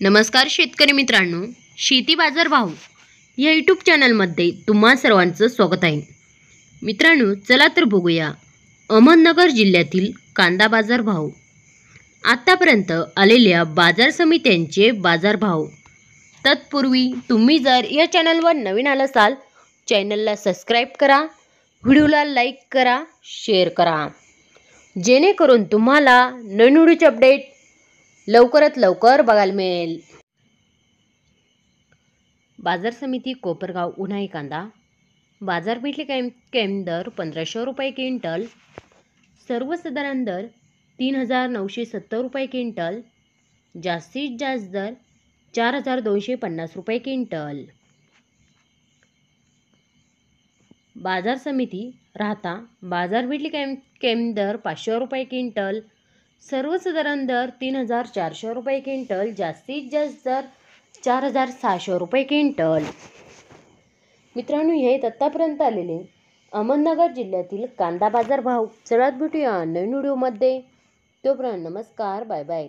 नमस्कार शेतकरी मित्रांनो, शेती बाजार भाव या यूट्यूब चॅनलमध्ये तुम्हा सर्वांचं स्वागत आहे. मित्रांनो, चला तर बघूया अहमदनगर जिल्ह्यातील कांदा बाजार भाव. आतापर्यंत आलेल्या बाजार समित्यांचे बाजार भाव. तत्पूर्वी तुम्ही जर या चॅनलवर नवीन आला असाल, चॅनलला सबस्क्राईब करा, व्हिडिओला लाईक करा, शेअर करा, जेणेकरून तुम्हाला नवीन व्हिडिओचे अपडेट लवकरात लवकर बघायला मिळेल. बाजार समिती कोपरगाव उन्हाळी कांदा बाजारपेठले कायम दर 1500 रुपये क्विंटल, सर्वसाधारण दर 3970 रुपये क्विंटल, जास्तीत जास्त दर 4250 रुपये क्विंटल. बाजार समिती राहता बाजारपेठले कायम दर 500 रुपये क्विंटल, सर्वसाधारण दर 3400 रुपये क्विंटल, जास्तीत जास्त दर 4600 रुपये क्विंटल. मित्रांनो, हे आतापर्यंत आलेले अहमदनगर जिल्ह्यातील कांदा बाजार भाव. चला भेटूया नवीन व्हिडिओमध्ये. तोपर्यंत नमस्कार, बाय बाय.